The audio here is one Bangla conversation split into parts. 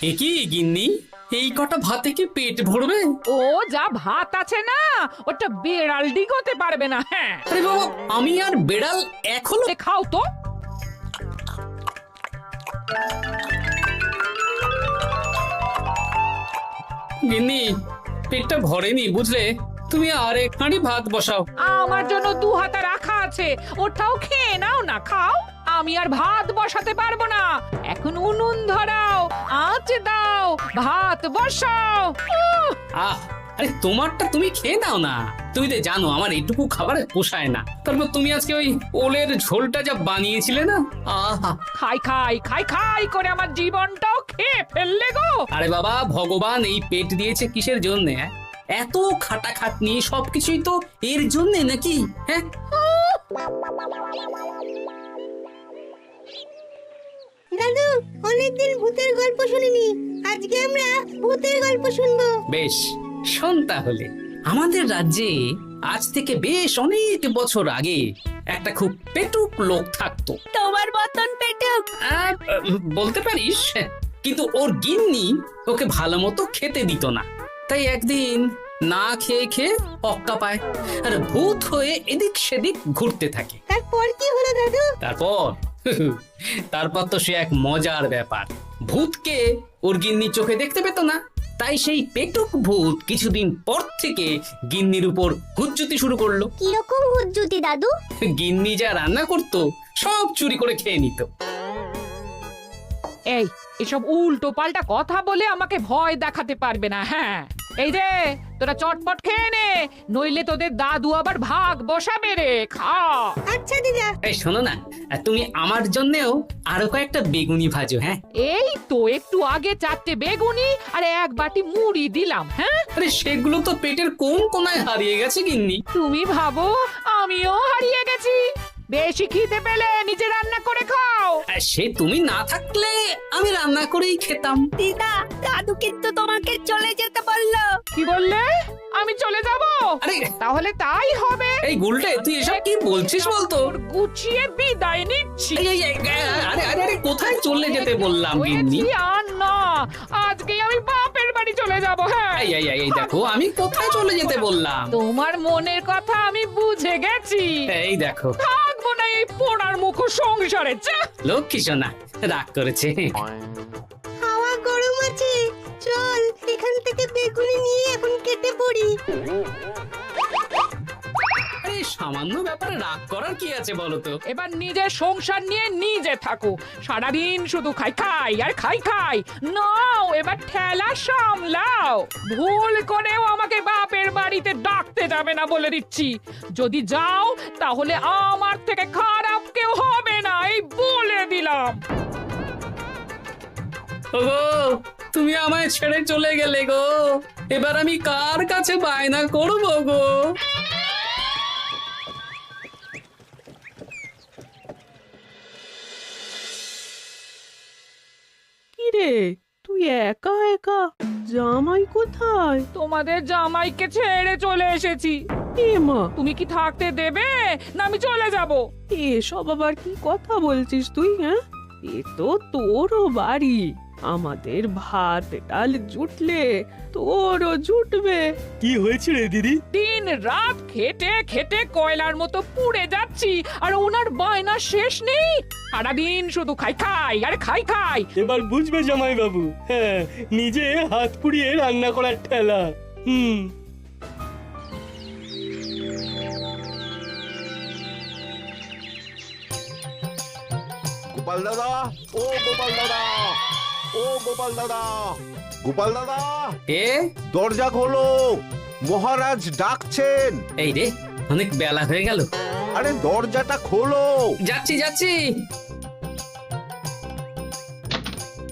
এ কি গিন্নি, এই কটা ভাতে কি পেট ভরবে? ও যা ভাত আছে না, ওটা বেড়াল ডিগোতে পারবে না। হ্যাঁ, আরে বাবা, আমি আর বেড়াল এখনো। এ খাও তো। গিন্নি, পেটটা ভরেনি বুঝলে, তুমি আরেক হাঁড়ি ভাত বসাও। আমার জন্য 2 হাতা রাখা আছে, ওটাও খেয়ে নাও না, খাও। আমি আর ভাত বসাতে পারবো না, এখন উনুন ধরাও, আঁচ দাও, ভাত বসাও। আহ, আরে তোমারটা তুমি খেয়ে নাও না। তুমি তো জানো আমার এইটুকু খাবার পোষায় না। তারপর তুমি আজকে ওই ওলের ঝোলটা যা বানিয়েছিলে না, আহা। খাই খাই খাই খাই করে আমার জীবনটাও খেয়ে ফেললে গো। আরে বাবা, ভগবান এই পেট দিয়েছে কিসের জন্য? এত খাটাখাটনি সবকিছুই তো এর জন্য নাকি? হ্যাঁ, দাদু, অনেকদিন ভূতের গল্প শুনিনি, আজকে আমরা ভূতের গল্প শুনবো। বেশ, শোন তাহলে। আমাদের রাজ্যে আজ থেকে বেশ অনেক বছর আগে একটা খুব পেটুক লোক থাকতো। তোমার মতন পেটুক? বলতে পারিস, কিন্তু ওর গিন্নি ওকে ভালো মতো খেতে দিত না। তাই একদিন না খেয়ে খেয়ে অক্কা পায় আর ভূত হয়ে এদিক সেদিক ঘুরতে থাকে। তারপর কি হলো দাদু? তারপর তো সে এক মজার ব্যাপার। ভূতকে ওর গিন্নি চোখে দেখতে পেত না, তাই সেই পেটুক ভূত কিছুদিন পর থেকে গিন্নির উপর হুজ্জুতি শুরু করলো। কিরকম হুজ্জুতি দাদু? গিন্নি যা রান্না করতো সব চুরি করে খেয়ে নিত। এই এসব উল্টো পাল্টা কথা বলে আমাকে ভয় দেখাতে পারবে না। হ্যাঁ, এই যে তোরা চটপট খেয়ে নে, নইলে তোদের দাদু আবার ভাগ বসাবে রে। খা। আচ্ছা দিদা। এই শোনো না, তুমি আমার জন্যেও আরো কয়েকটা বেগুনি ভাজো। হ্যাঁ, এই তো একটু আগে 4টে বেগুনি আর 1 বাটি মুড়ি দিলাম। হ্যাঁ, আরে সেগুলো তো পেটের কোন কোনায় হারিয়ে গেছে গিন্নি। তুমি ভাবো আমিও হারিয়ে গেছি? বেশি খিদে পেলে নিজে রান্না করে খাও। আর সে তুমি না থাকলে আমি রান্না করেই খেতাম। দিদা, দাদু কিন্তু তোমাকে চলে যেতে বললো। কি বললে? আমি চলে যাব? আরে তাহলে তাই হবে। এই গুলটে, তুই এসব কি বলছিস বলতো? গুছিয়ে বিদায় নিচ্ছি। আরে আরে আরে, কোথায় চলে যেতে বললাম গিন্নি? হয়েছি আর না, আজকে আমি বাপের বাড়ি চলে যাব। হ্যাঁ, এই দেখো, আমি কোথায় চলে যেতে বললাম? তোমার মনের কথা আমি বুঝে গেছি। এই দেখো, থাকবো না এই পোড়ার মুখ সংসারে। যা। লক্ষ্মী সোনা রাগ করেছে। হাওয়া গরম আছে, চল এখান থেকে বেগুনি নিয়ে এখন কেটে পড়ি। এই সামান্য ব্যাপারে রাগ করার কি আছে বলো তো? এবার নিজের সংসার নিয়ে নিজে থাকো, সারাদিন শুধু খাই খাই আর খাই খাই। নাও এবার ঠেলা সামলাও। ভুল করেও আমাকে বাপের বাড়িতে ডাকতে যাবে না বলে দিচ্ছি। যদি যাও তাহলে আমার থেকে খারাপ কেউ হবে না, এই বলে দিলাম। ওগো, তুমি আমায় ছেড়ে চলে গেলে গো, এবার আমি কার কাছে বায়না করবো গো? কিরে, তুই একা একা? জামাই কোথায়? তোমাদের জামাইকে ছেড়ে চলে এসেছি। এ মা, তুমি কি থাকতে দেবে না আমি চলে যাব? এসব আবার কি কথা বলছিস তুই? হ্যাঁ, এ তো তোরও বাড়ি। আমাদের ভাত ডাল জুটলে তোরও জুটবে। কি হয়েছে রে দিদি? দিন রাত খেটে খেটে কয়লার মতো পুড়ে যাচ্ছি, আর ওনার বায়না শেষ নেই। সারাদিন শুধু খাই খাই আর খাই খাই। এবার বুঝবে জামাই বাবু। হ্যাঁ, নিজে হাত পুড়িয়ে রান্না করার ঠেলা। গোপাল দাদা, ও গোপাল দাদা, ও গোপাল দাদা, গোপাল দাদা, এ দরজা খোলো, মহারাজ ডাকছেন। এই রে, অনেক বেলা হয়ে গেল। আরে দরজাটা খোলো। যাচ্ছি যাচ্ছি।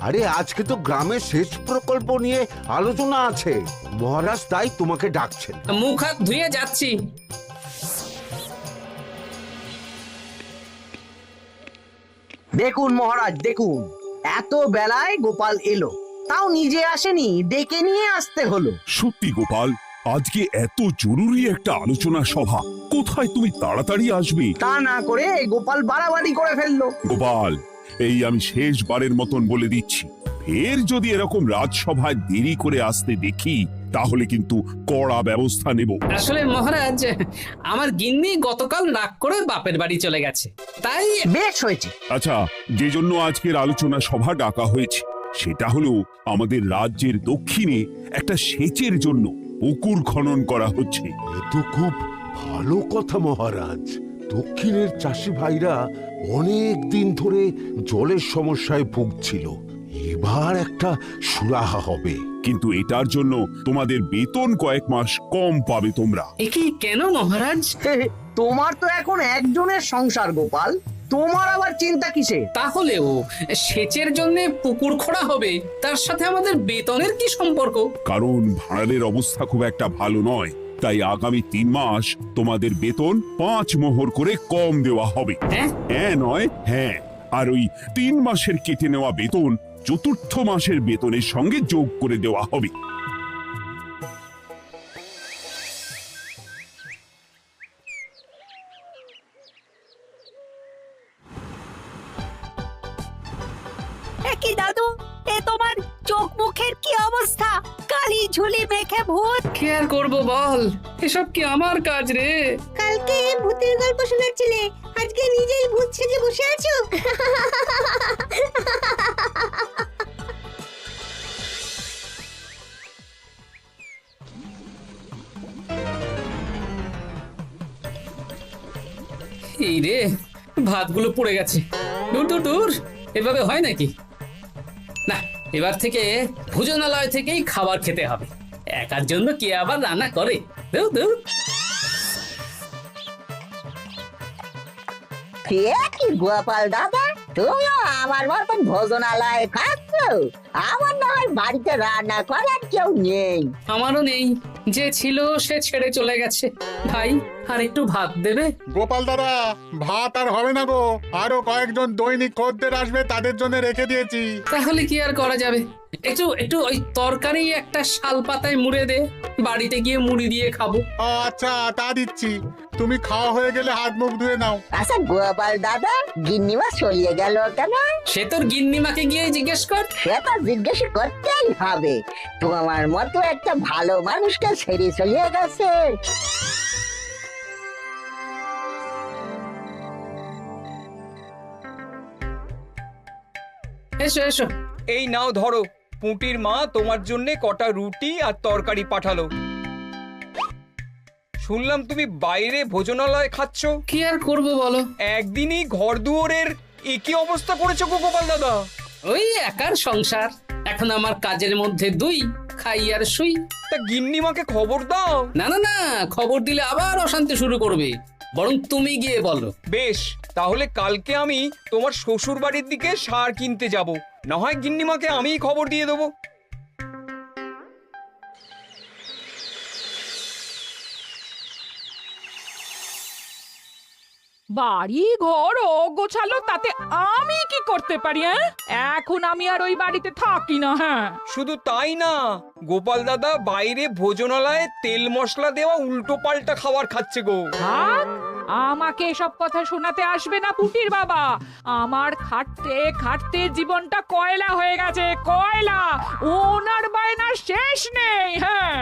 আরে আজকে তো গ্রামের সেচ প্রকল্প নিয়ে আলোচনা আছে, মহারাজ তাই তোমাকে ডাকছেন। মুখ হাত ধুয়ে যাচ্ছি। দেখুন মহারাজ, দেখুন, এত বেলায় গোপাল এলো, তাও নিজে আসেনি, ডেকে নিয়ে আসতে হলো। সত্যি গোপাল, আজকে এত জরুরি একটা আলোচনা সভা, কোথায় তুমি তাড়াতাড়ি আসবে? তা না করে গোপাল বাড়াবাড়ি করে ফেললো। গোপাল, এই আমি শেষবারের মতন বলে দিচ্ছি, ফের যদি এরকম রাজসভায় দেরি করে আসতে দেখি তাহলে কিন্তু কড়া ব্যবস্থা নেব। আসলে মহারাজ, আমার গিন্নি গতকাল রাগ করে বাপের বাড়ি চলে গেছে, তাই বেশ হয়েছে। আচ্ছা, যে জন্য আজকের আলোচনা সভা ডাকা হয়েছে সেটা হলো আমাদের রাজ্যের দক্ষিণে একটা সেচের জন্য পুকুর খনন করা হচ্ছে। এ তো খুব ভালো কথা মহারাজ। দক্ষিণের চাষি ভাইরা অনেক দিন ধরে জলের সমস্যায় ভুগছিল, এবার একটা সুরাহা হবে। কিন্তু এটার জন্য তোমাদের বেতন কয়েক মাস কম পাবে তোমরা। একই কেন মহারাজ? তোমার তো এখন একজনের সংসার গোপাল, তোমার আবার চিন্তা কিসে? তাহলেও সেচের জন্য পুকুর খোঁড়া হবে, তার সাথে আমাদের বেতনের কি সম্পর্ক? কারণ ভাড়ারের অবস্থা খুব একটা ভালো নয়, তাই আগামী 3 মাস তোমাদের বেতন 5 মোহর করে কম দেওয়া হবে। হ্যাঁ? হ্যাঁ নয় হ্যাঁ। আর ওই 3 মাসের কেটে নেওয়া বেতন চতুর্থ মাসের বেতনের সঙ্গে যোগ করে দেওয়া হবে। কি দাদু, এ তোমার চোখ মুখের কি অবস্থা? কালি ঝুলি মেখে ভূত। কি আর করবো বল, এসব কি আমার কাজ রে? কালকে ভূতের গল্প শোনাচ্ছিলে, আজকে নিজেই ভূত সেজে বসে আছো। এই রে, ভাতগুলো পুড়ে গেছে। দূর দূর দূর, এভাবে হয় নাকি? না, এবার থেকে ভোজনালয় থেকেই খাবার খেতে হবে। একার জন্য কে আবার রান্না করে? দূর দূর। কি গোপাল দাদা, তুমিও আমার মতন ভোজনালয়ে খাচ্ছ? আমার না হয় বাড়িতে রান্না করার কেউ নেই। আমারও নেই, যে ছিল সে ছেড়ে চলে গেছে। ভাই, আর একটু ভাত দেবে? গোপাল দাদা, ভাত আর হবে না গো, আরো কয়েকজন দৈনিক খদ্দের আসবে, তাদের জন্য রেখে দিয়েছি। তাহলে কি আর করা যাবে? একটু একটু ওই তরকারি একটা শাল পাতায় মুড়ে দে, বাড়িতে গিয়ে মুড়ি দিয়ে খাবো। আচ্ছা, তা দিচ্ছি। তুমি খাওয়া হয়ে গেলে হাত মুখ ধুয়ে নাও। আচ্ছা গোপাল দাদা, গিন্নিমা চলিয়ে গেল কেন? সে তোর গিন্নিমাকে গিয়ে জিজ্ঞেস কর। সে তো জিজ্ঞেস করতেই হবে, তোমার মতো একটা ভালো মানুষকে ছেড়ে চলিয়ে গেছে। এসো এসো। এই নাও ধরো, পুঁটির মা তোমার জন্য কটা রুটি আর তরকারি পাঠালো। শুনলাম তুমি বাইরে ভোজনালয় খাচ্ছ। কি আর করবো বলো, একদিনই ঘর দুয়ারের একই অবস্থা করেছো গো গোপাল দাদা। ওই একার সংসার, এখন আমার কাজের মধ্যে দুই, খাই আর শুই। তা গিন্নিমাকে খবর দাও। না না না, খবর দিলে আবার অশান্তি শুরু করবে, বরং তুমি গিয়ে বলো। বেশ, তাহলে কালকে আমি তোমার শ্বশুর বাড়ির দিকে সার কিনতে যাব, না হয় গিন্নিমাকে আমিই খবর দিয়ে দেবো। বাড়ি ঘর গোছালো, তাতে আমি কি করতে পারি? এখন আমি আর ওই বাড়িতে থাকি না। হ্যাঁ, শুধু তাই না, গোপাল দাদা বাইরে ভোজনালয়ে তেল মশলা দেওয়া উল্টো পাল্টা খাবার খাচ্ছে গো। থাক, আমাকে এসব কথা শোনাতে আসবে না পুটির বাবা। আমার খাটতে খাটতে জীবনটা কয়লা হয়ে গেছে, কয়লা। ওনার বায়নার শেষ নেই। হ্যাঁ,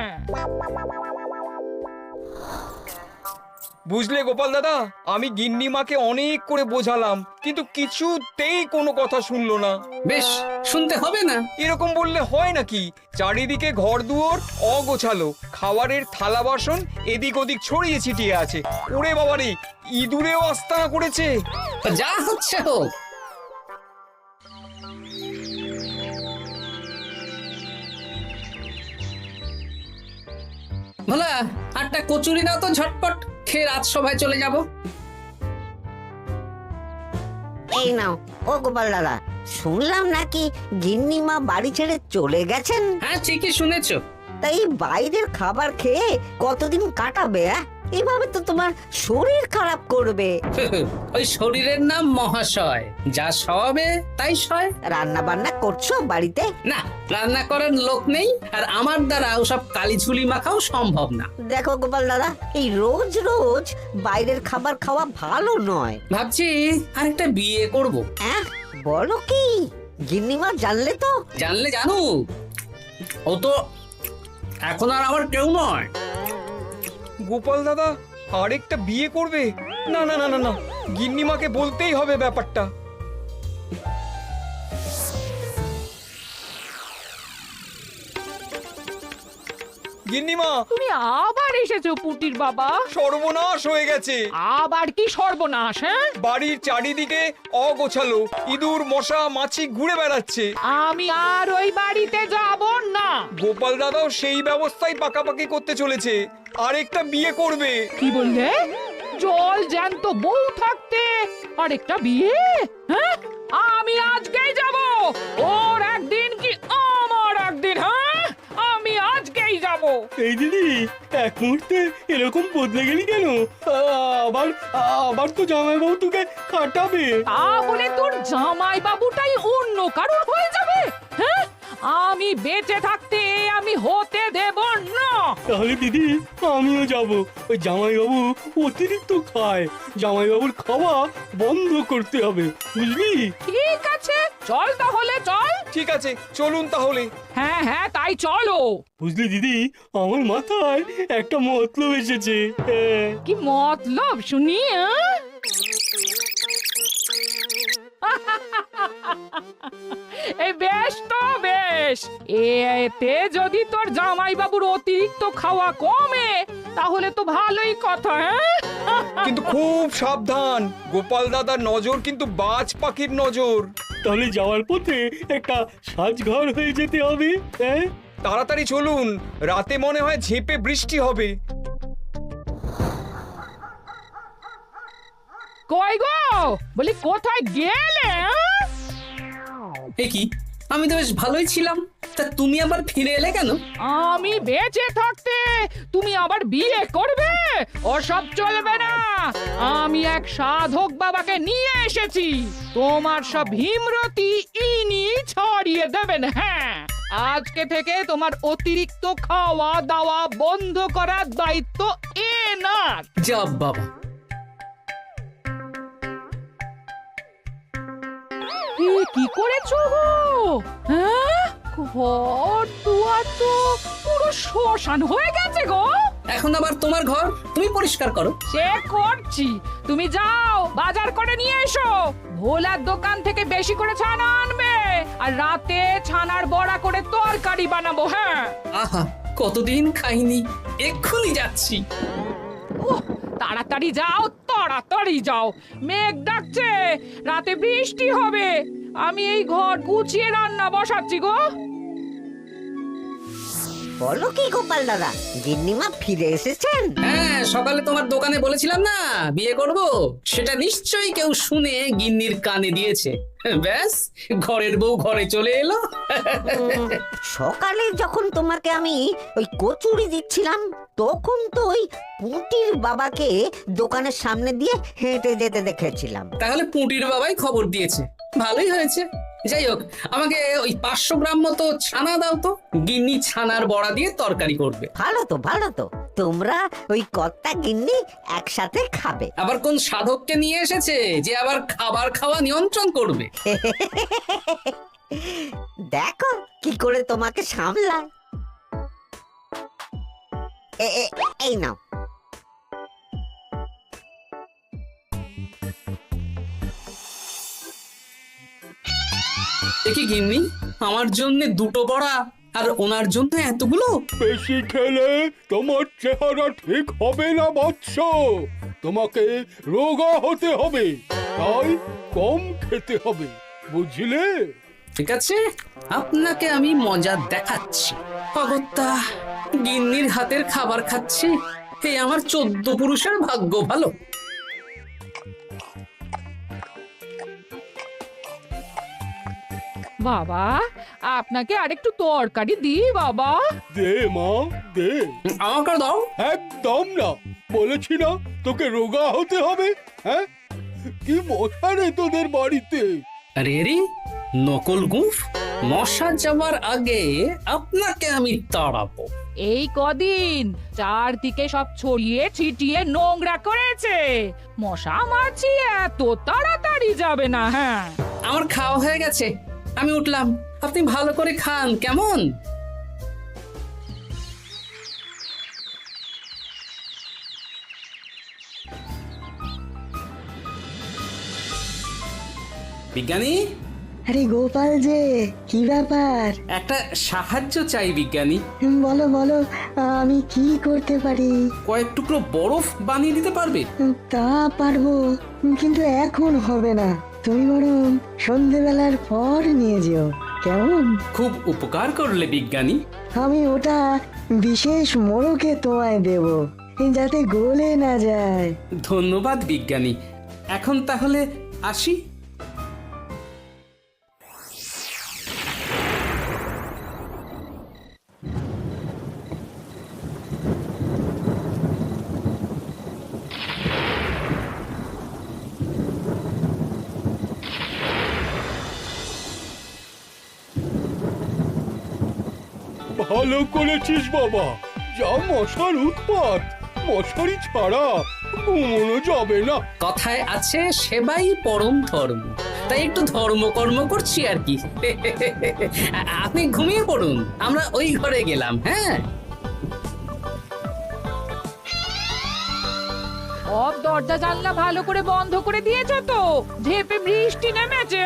বুঝলে গোপাল দাদা, আমি গিন্নিমাকে অনেক করে বোঝালাম, কিন্তু কিছুতেই কোনো কথা শুনলো না। বেশ, শুনতে হবে না। এরকম বললে হয় নাকি? চারিদিকে ঘর দুয়ার অগোছালো, খাবারের থালা বাসন এদিক ওদিক ছড়িয়ে ছিটিয়ে আছে। ওরে বাবারে, ইঁদুরেও আস্তানা করেছে। যা হচ্ছে হোক। ভোলা, আটটা কচুরি দাও তো ঝটপট, খেয়ে রাজসভায় চলে যাব। এই নাও। ও গোপাল দাদা, শুনলাম নাকি গিন্নিমা বাড়ি ছেড়ে চলে গেছেন? হ্যাঁ, ঠিকই শুনেছো। তাই বাইরের খাবার খেয়ে কতদিন কাটাবে? এভাবে তো তোমার শরীর খারাপ করবে। ওই শরীরের নাম মহাশয়, যা সবে তাই সয়। রান্না বান্না করছো বাড়িতে? না, রান্না করার লোক নেই, আর আমার দ্বারা ওসব কালিঝুলি মাখাও সম্ভব না। দেখো গোপাল দাদা, এই রোজ রোজ বাইরের খাবার খাওয়া ভালো নয়। ভাবছি আরেকটা বিয়ে করব। হ্যাঁ, বলো কি? গিন্নিমা জানলে তো? জানলে জানো, ও তো এখন আর আমার কেউ নয়। গোপাল দাদা আরেকটা বিয়ে করবে? না না না না না, গিন্নিমাকে বলতেই হবে ব্যাপারটা। গিন্নিমা, তুমি আবার এসেছো পুটির বাবা। সর্বনাশ হয়ে গেছে। আবার কি সর্বনাশ? হ্যাঁ, বাড়ির চারিদিকে অগোছালো, ইঁদুর মশা মাছি ঘুরে বেড়াচ্ছে। আমি আর ওই বাড়িতে যাব না। গোপাল দাদাও সেই ব্যবস্থাই পাকাপাকি করতে চলেছে, আরেকটা বিয়ে করবে। কি বললে? জল জ্যান্ত বউ থাকতে আরেকটা বিয়ে? হ্যাঁ, আমি আজকেই যাব। ওর একদিন কি আমার একদিন? হ্যাঁ, আমি আজকেই যাব। এই দিদি, এক মুহূর্তে এরকম বদলে গেলি কেন? আবার আবার তো জামাইবাবু তোকে কাটাবে। তাহলে তোর জামাই বাবুটাই অন্য কারোর হয়ে যাবে? হ্যাঁ, আমি বেঁচে থাকতে আমি হতে দেব না। তাহলে দিদি আমিও যাব। ওই জামাইবাবু অতিরিক্ত খায়, জামাইবাবুর খাওয়া বন্ধ করতে হবে, বুঝলি? ঠিক আছে, চল তাহলে চল। ঠিক আছে, চলুন তাহলে। হ্যাঁ হ্যাঁ, তাই চলো। বুঝলি দিদি, আমার মাথায় একটা মতলব এসেছে। হ্যাঁ। কি মতলব শুনি? এই বেশ তো বেশ, এতে যদি তোর জামাই বাবুর অতিরিক্ত খাওয়া কমে তাহলে তো ভালোই কথা। হ্যাঁ, কিন্তু খুব সাবধান, গোপাল দাদার নজর কিন্তু বাজ পাখির নজর। তাহলে যাওয়ার পথে একটা সাজঘর হয়ে যেতে হবে। হ্যাঁ, তাড়াতাড়ি চলুন, রাতে মনে হয় ঝেঁপে বৃষ্টি হবে। কই গো, বলি কোথায় গেলে? এ কি, আমি তো বেশ ভালোই ছিলাম, তা তুমি আবার ফিরে এলে কেন? আমি বেঁচে থাকতে তুমি আবার বিয়ে করবে? ওসব চলবে না। আমি এক সাধক বাবাকে নিয়ে এসেছি, তোমার সব ভীমরতি ইনি ছড়িয়ে দেবেন। হ্যাঁ, আজকে থেকে তোমার অতিরিক্ত খাওয়া দাওয়া বন্ধ করার দায়িত্ব এনার। যা বাবা, কি করেছো গো? হ্যাঁ, ঘর দুয়ার তো পুরো শ্মশান হয়ে গেছে গো। এখন আবার তোমার ঘর তুমি পরিষ্কার করো। সে করছি, তুমি যাও বাজার করে নিয়ে এসো। ভোলার দোকান থেকে বেশি করে ছানা আনবে, আর রাতে ছানার বড়া করে তরকারি বানাবো। হ্যাঁ, আহা, কতদিন খাইনি, এক্ষুনি যাচ্ছি। উহ, তাড়াতাড়ি যাও, তাড়াতাড়ি যাও, মেঘ ডাকছে, রাতে বৃষ্টি হবে। আমি এই ঘর গুছিয়ে রান্না বসাচ্ছি গো। বলো কি গোপাল দাদা, গিন্নিমা ফিরে এসেছেন? হ্যাঁ, সকালে তোমার দোকানে বলেছিলাম না বিয়ে করব, সেটা নিশ্চয়ই কেউ শুনে গিন্নির কানে দিয়েছে। ব্যাস, ঘরের বউ ঘরে চলে এলো। সকালে যখন তোমাকে আমি ওই কচুরি দিচ্ছিলাম, তখন তো ওই পুঁটির বাবাকে দোকানের সামনে দিয়ে হেঁটে যেতে দেখেছিলাম। তাহলে পুঁটির বাবাই খবর দিয়েছে, ভালোই হয়েছে। যাই হোক, আমাকে ওই 500 গ্রাম মতো ছানা দাও তো, গিন্নি ছানার বড়া দিয়ে তরকারি করবে। ভালো তো, ভালো তো, তোমরা ওই কর্তা গিন্নি একসাথে খাবে। আবার কোন সাধককে নিয়ে এসেছে যে আবার খাবার খাওয়া নিয়ন্ত্রণ করবে? দেখো কি করে তোমাকে সামলায়। এই নাও। দেখি গিন্নি, আমার জন্য দুটো বড়া আর ওনার জন্য এতগুলো? বেশি খেলে তোমার চেহারা ঠিক হবে না বৎস, তোমাকে রোগা হতে হবে, তাই কম খেতে হবে, বুঝলে? ঠিক আছে, আপনাকে আমি মজা দেখাচ্ছি। অগত্যা গিন্নির হাতের খাবার খাচ্ছি, এই আমার 14 পুরুষের ভাগ্য ভালো। বাবা, আপনাকে আরেকটু তরকারি দিই বাবা? দে মা, দে। আমাকে দাও। একদম না, বলেছি না তোকে রোগা হতে হবে। হ্যাঁ, কি মশা রে তোদের বাড়িতে। আরে রে, নকল গুফ, মশা যাবার আগে আপনাকে আমি তাড়াবো। এই কদিন চারদিকে সব ছড়িয়ে ছিটিয়ে নোংরা করেছে, মশা মাছি এত তাড়াতাড়ি যাবে না। হ্যাঁ, আমার খাওয়া হয়ে গেছে, আমি উঠলাম, আপনি ভালো করে খান কেমন? বিজ্ঞানী, আরে গোপাল যে, কি ব্যাপার? একটা সাহায্য চাই বিজ্ঞানী। বলো বলো, আমি কি করতে পারি? কয়েক টুকরো বরফ বানিয়ে দিতে পারবে? তা পারবো, কিন্তু এখন হবে না। তুমি বরং সন্ধেবেলার পর নিয়ে যেও, কেমন? খুব উপকার করলে বিজ্ঞানী। আমি ওটা বিশেষ মোড়কে তোমায় দেব, যাতে গলে না যায়। ধন্যবাদ বিজ্ঞানী, এখন তাহলে আসি। ভালো করেছিস বাবা, যা মশার উৎপাত, মশারি ছাড়া ঘুমোনো যাবে না। কথায় আছে সেবাই পরম ধর্ম, তাই একটু ধর্মকর্ম করছি আর কি। আপনি ঘুমিয়ে পড়ুন, আমরা ওই ঘরে গেলাম। হ্যাঁ, সব দরজা জানলা ভালো করে বন্ধ করে দিয়েছো তো? ঝেপে বৃষ্টি নেমেছে।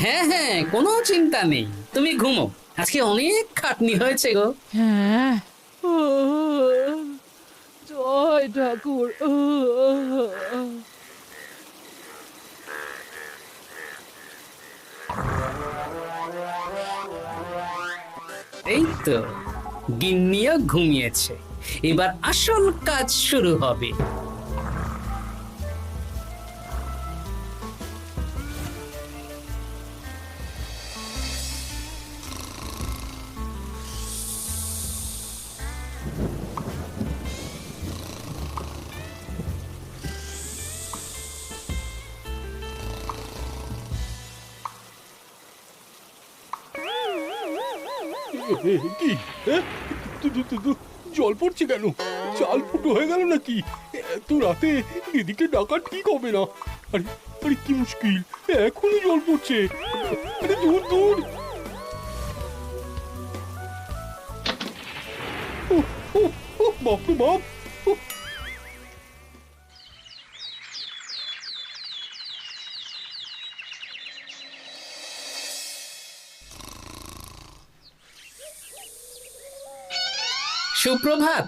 হ্যাঁ হ্যাঁ, কোনো চিন্তা নেই, তুমি ঘুমো, আজকে অনেক খাটনি হয়েছে গো। হ্যাঁ, জয় ঠাকুর। এই তো গিন্নিও ঘুমিয়েছে, এবার আসল কাজ শুরু হবে। কি জল পড়ছে কেন? চাল ফুটো হয়ে গেল নাকি? এত রাতে দিদিকে ডাকা ঠিক হবে না। আরে আরে কি মুশকিল, এখনই জল পড়ছে। আরে দূর দূর। বাপরে বাপ। সুপ্রভাত।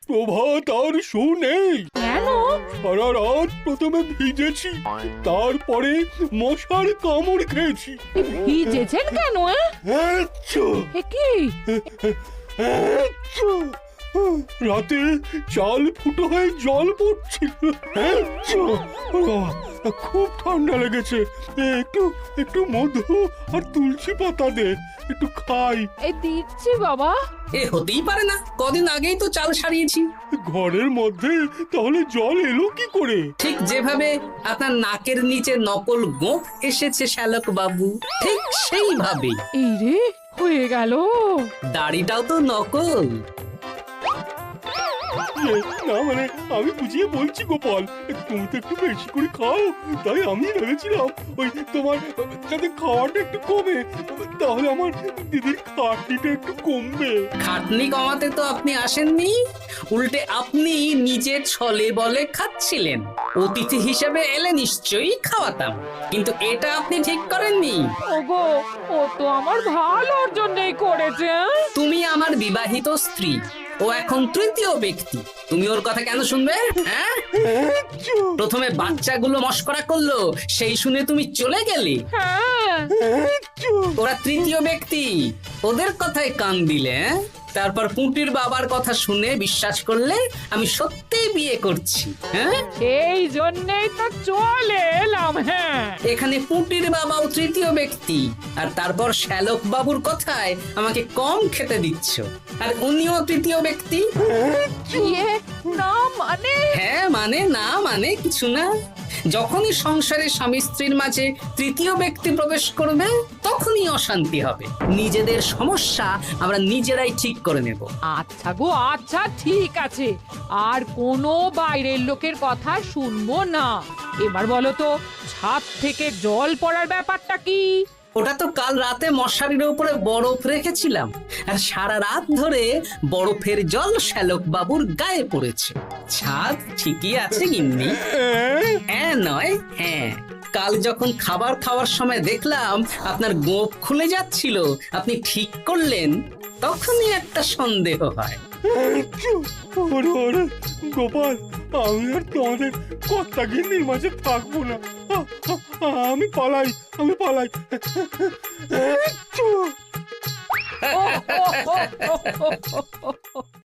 প্রভাত আর শু নেই। কেন? সারা রাত প্রথমে ভিজেছি, তারপরে মশার কামড় খেয়েছি। ভিজেছেন কেন? কি রাতে চাল ফুটো হয়ে জল পড়ছিল। খুব ঠান্ডা লেগেছে, একটু একটু মধু আর তুলসী পাতা দে, একটু খাই। এই দিচ্ছি বাবা। এ হতেই পারে না, কদিন আগেই তো চাল সারিয়েছি। ঘরের মধ্যে তাহলে জল এলো কি করে? ঠিক যেভাবে আপনার নাকের নিচে নকল গোঁফ এসেছে শ্যালক বাবু, ঠিক সেইভাবেই। এই রে, হয়ে গেল। দাড়িটাও তো নকল। না মানে আমি বুঝিয়ে বলছি গোপাল, তুমি তো একটু বেশি করে খাও, তাই আমি ভেবেছিলাম ওই তোমার যাতে খাওয়াটা একটু কমে, তাহলে আমার দিদির খাটনিটা একটু কমবে। খাটনি কমাতে তো আপনি আসেননি, উল্টে আপনি নিজের ছলে বলে খাচ্ছিলেন। অতিথি হিসেবে এলে নিশ্চয়ই খাওয়াতাম, কিন্তু এটা আপনি ঠিক করেননি। ওগো, ও তো আমার ভালোর জন্যই করেছে। তুমি আমার বিবাহিত স্ত্রী, ও এখন তৃতীয় ব্যক্তি, তুমি ওর কথা কেন শুনবে? হ্যাঁ, প্রথমে বাচ্চাগুলো মস্করা করলো, সেই শুনে তুমি চলে গেলে। ওরা তৃতীয় ব্যক্তি, ওদের কথায় কান দিলে, তারপর পুঁটির বাবার কথা শুনে বিশ্বাস করলে আমি সত্যিই বিয়ে করছি। হ্যাঁ, এই জন্যই তো চলে এলাম। হ্যাঁ, এখানে পুঁটির বাবাও তৃতীয় ব্যক্তি, আর তারপর শ্যালক বাবুর কথায় আমাকে কম খেতে দিচ্ছ, আর উনিও তৃতীয় ব্যক্তি। না মানে? হ্যাঁ মানে, না মানে কিছু না। যখনই সংসারে স্বামী স্ত্রীর মাঝে তৃতীয় ব্যক্তি প্রবেশ করবে, তখনই অশান্তি হবে। নিজেদের সমস্যা আমরা নিজেরাই ঠিক করে নেব। আচ্ছা গো, আচ্ছা ঠিক আছে, আর কোনো বাইরের লোকের কথা শুনবো না। এবার বলো তো, ছাদ থেকে জল পড়ার ব্যাপারটা কি? ওটা তো কাল রাতে মশারির উপরে বরফ রেখেছিলাম, আর সারা রাত ধরে বরফের জল শ্যালক বাবুর গায়ে পড়েছে। ছাদ ঠিকই আছে গিন্নি। হ্যাঁ নয় হ্যাঁ, কাল যখন খাবার খাওয়ার সময় দেখলাম আপনার গোঁফ খুলে যাচ্ছিল, আপনি ঠিক করলেন, তখনই একটা সন্দেহ হয়। ওরে ওরে গোপাল, আমি আর তোমাদের কর্তা গিন্নির মাঝে থাকবো না। আমি পালাই, আমি পালাই। ও, ও, ও, ও, ও, ও, ও, ও।